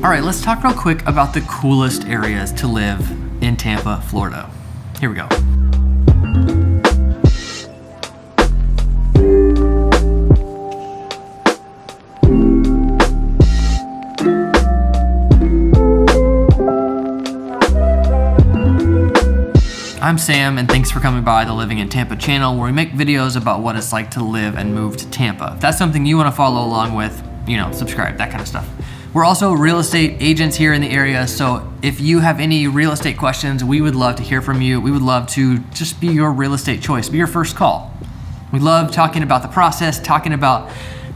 All right, let's talk real quick about the coolest areas to live in Tampa, Florida. Here we go. I'm Sam, and thanks for coming by the Living in Tampa channel, where we make videos about what it's like to live and move to Tampa. If that's something you want to follow along with, subscribe, that kind of stuff. We're also real estate agents here in the area, so if you have any real estate questions, we would love to hear from you. We would love to just be your real estate choice, be your first call. We love talking about the process, talking about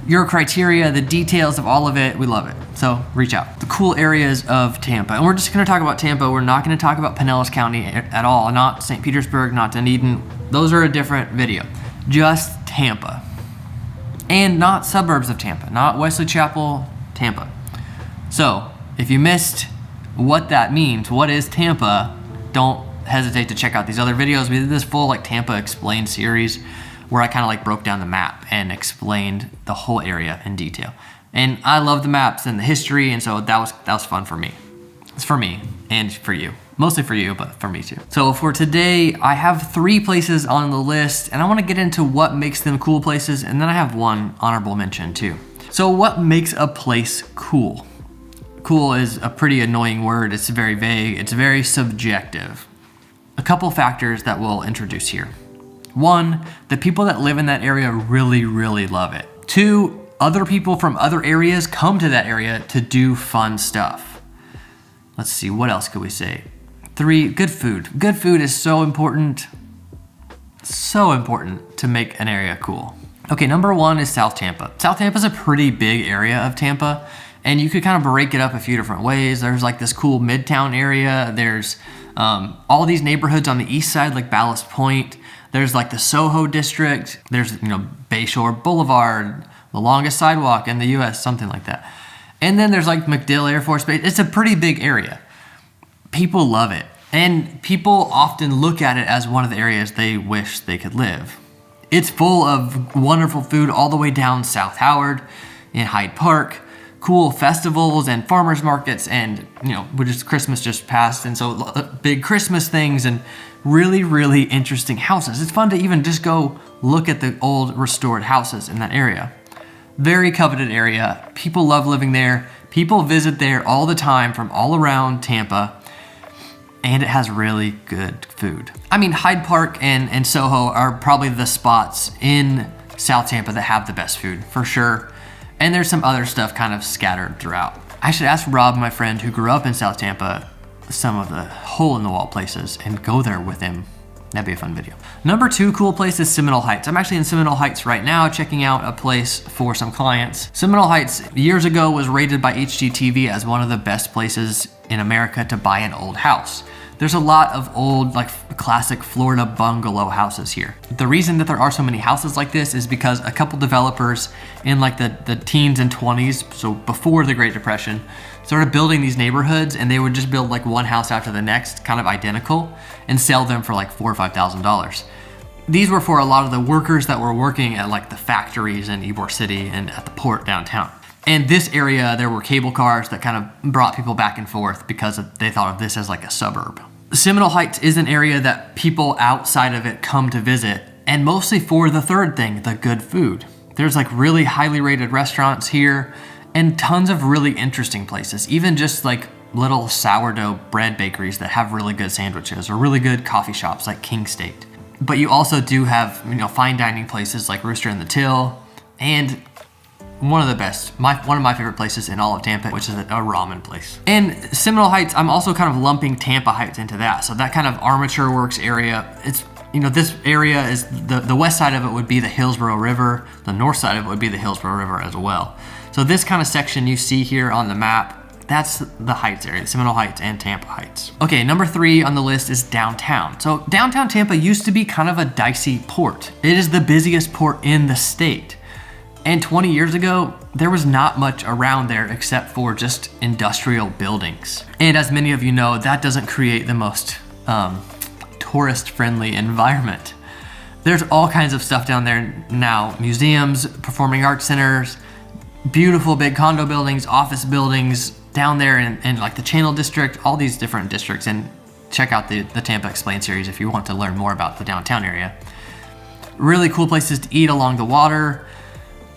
your criteria, the details of all of it. We love it. So reach out. The cool areas of Tampa. And we're just gonna talk about Tampa. We're not gonna talk about Pinellas County at all, not St. Petersburg, not Dunedin. Those are a different video. Just Tampa. And not suburbs of Tampa, not Wesley Chapel, Tampa. So if you missed what that means, what is Tampa, don't hesitate to check out these other videos. We did this full Tampa Explained series where I kind of broke down the map and explained the whole area in detail. And I love the maps and the history, and so that was fun for me. It's for me and for you. Mostly for you, but for me too. So for today, I have 3 places on the list, and I want to get into what makes them cool places, and then I have one honorable mention too. So what makes a place cool? Cool is a pretty annoying word. It's very vague. It's very subjective. A couple factors that we'll introduce here. 1, the people that live in that area really, really love it. 2, other people from other areas come to that area to do fun stuff. Let's see, what else could we say? 3, good food. Good food is so important to make an area cool. Okay, number 1 is South Tampa. South Tampa is a pretty big area of Tampa, and you could kind of break it up a few different ways. There's this cool Midtown area. There's all these neighborhoods on the east side, like Ballast Point. There's the Soho district. There's, Bayshore Boulevard, the longest sidewalk in the US, something like that. And then there's MacDill Air Force Base. It's a pretty big area. People love it. And people often look at it as one of the areas they wish they could live. It's full of wonderful food all the way down South Howard in Hyde Park, cool festivals and farmers markets, and Christmas just passed, and so big Christmas things and really, really interesting houses. It's fun to even just go look at the old restored houses in that area. Very coveted area. People love living there. People visit there all the time from all around Tampa, and it has really good food. I mean, Hyde Park and Soho are probably the spots in South Tampa that have the best food, for sure. And there's some other stuff kind of scattered throughout. I should ask Rob, my friend who grew up in South Tampa, some of the hole-in-the-wall places and go there with him. That'd be a fun video. Number 2 cool place is Seminole Heights. I'm actually in Seminole Heights right now checking out a place for some clients. Seminole Heights years ago was rated by HGTV as one of the best places in America to buy an old house. There's a lot of old, classic Florida bungalow houses here. The reason that there are so many houses like this is because a couple developers in the teens and 20s, so before the Great Depression, started building these neighborhoods, and they would just build one house after the next, kind of identical, and sell them for $4,000 or $5,000. These were for a lot of the workers that were working at the factories in Ybor City and at the port downtown. And this area, there were cable cars that kind of brought people back and forth because they thought of this as a suburb. Seminole Heights is an area that people outside of it come to visit, and mostly for the third thing, the good food. There's really highly rated restaurants here and tons of really interesting places, even just little sourdough bread bakeries that have really good sandwiches, or really good coffee shops like King State. But you also do have, fine dining places like Rooster and the Till, and one of the best, one of my favorite places in all of Tampa, which is a ramen place. And Seminole Heights, I'm also kind of lumping Tampa Heights into that. So that kind of Armature Works area, it's, this area is, the west side of it would be the Hillsborough River, the north side of it would be the Hillsborough River as well. So this kind of section you see here on the map, that's the Heights area, Seminole Heights and Tampa Heights. Okay, number 3 on the list is downtown. So downtown Tampa used to be kind of a dicey port. It is the busiest port in the state. And 20 years ago, there was not much around there except for just industrial buildings. And as many of you know, that doesn't create the most tourist-friendly environment. There's all kinds of stuff down there now. Museums, performing arts centers, beautiful big condo buildings, office buildings, down there in like the Channel District, all these different districts, and check out the Tampa Explained series if you want to learn more about the downtown area. Really cool places to eat along the water,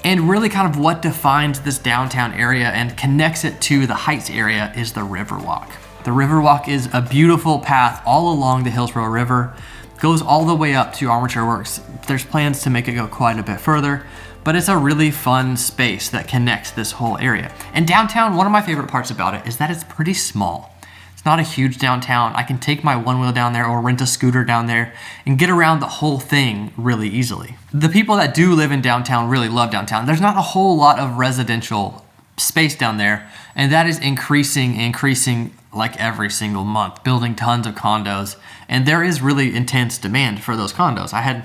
and really kind of what defines this downtown area and connects it to the Heights area is the Riverwalk. The Riverwalk is a beautiful path all along the Hillsborough River, goes all the way up to Armature Works. There's plans to make it go quite a bit further, but it's a really fun space that connects this whole area. And downtown, one of my favorite parts about it is that it's pretty small. It's not a huge downtown. I can take my one wheel down there or rent a scooter down there and get around the whole thing really easily. The people that do live in downtown really love downtown. There's not a whole lot of residential space down there, and that is increasing like every single month, building tons of condos, and there is really intense demand for those condos. I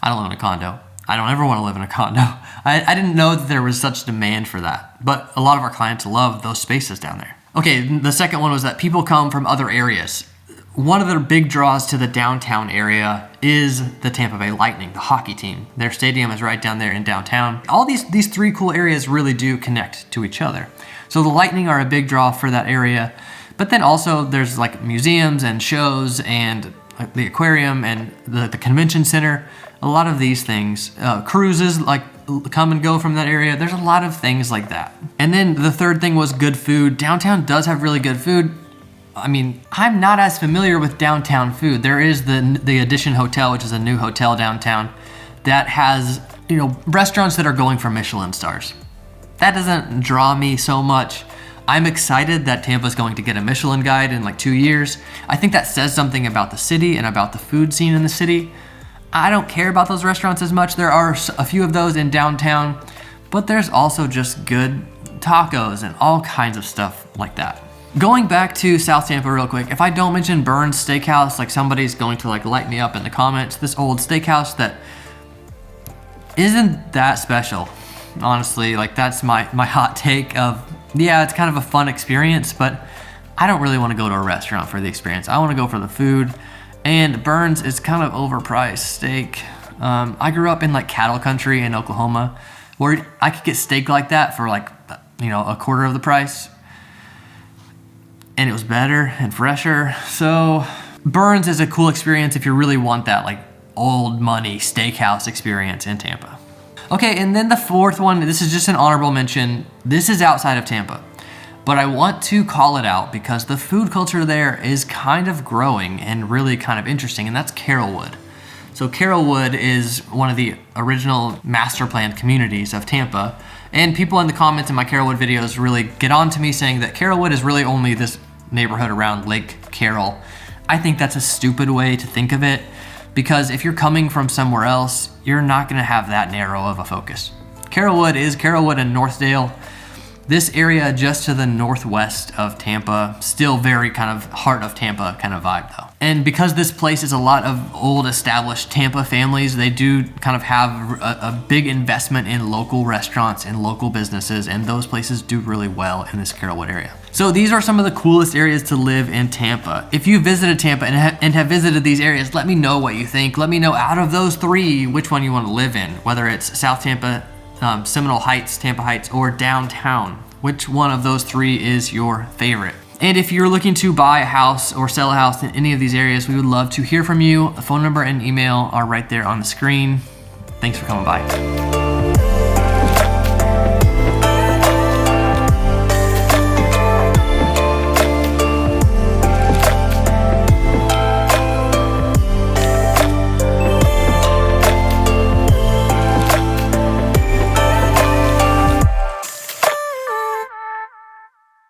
don't live in a condo. I don't ever want to live in a condo. I didn't know that there was such demand for that, but a lot of our clients love those spaces down there. Okay, the second one was that people come from other areas. One of the big draws to the downtown area is the Tampa Bay Lightning, the hockey team. Their stadium is right down there in downtown. All these three cool areas really do connect to each other. So the Lightning are a big draw for that area, but then also there's like museums and shows and the aquarium and the convention center. A lot of these things, cruises like come and go from that area. There's a lot of things like that. And then the third thing was good food. Downtown does have really good food. I mean, I'm not as familiar with downtown food. There is the Edition Hotel, which is a new hotel downtown that has, restaurants that are going for Michelin stars. That doesn't draw me so much. I'm excited that Tampa's going to get a Michelin guide in like 2 years. I think that says something about the city and about the food scene in the city. I don't care about those restaurants as much. There are a few of those in downtown, but there's also just good tacos and all kinds of stuff like that. Going back to South Tampa real quick, if I don't mention Burns Steakhouse, like somebody's going to like light me up in the comments. This old steakhouse that isn't that special. Honestly, like that's my hot take of, yeah, it's kind of a fun experience, but I don't really want to go to a restaurant for the experience. I want to go for the food, and Burns is kind of overpriced steak. I grew up in like cattle country in Oklahoma where I could get steak like that for like, a quarter of the price, and it was better and fresher. So Burns is a cool experience if you really want that like old money steakhouse experience in Tampa. Okay, and then the fourth one, this is just an honorable mention. This is outside of Tampa, but I want to call it out because the food culture there is kind of growing and really kind of interesting, and that's Carrollwood. So Carrollwood is one of the original master planned communities of Tampa, and people in the comments in my Carrollwood videos really get on to me saying that Carrollwood is really only this neighborhood around Lake Carroll. I think that's a stupid way to think of it, because if you're coming from somewhere else, you're not gonna have that narrow of a focus. Carrollwood is Carrollwood and Northdale. This area just to the northwest of Tampa, still very kind of heart of Tampa kind of vibe though. And because this place is a lot of old established Tampa families, they do kind of have a big investment in local restaurants and local businesses, and those places do really well in this Carrollwood area. So these are some of the coolest areas to live in Tampa. If you visited Tampa and have visited these areas, let me know what you think. Let me know out of those three, which one you want to live in, whether it's South Tampa, Seminole Heights, Tampa Heights, or downtown. Which one of those three is your favorite? And if you're looking to buy a house or sell a house in any of these areas, we would love to hear from you. The phone number and email are right there on the screen. Thanks for coming by.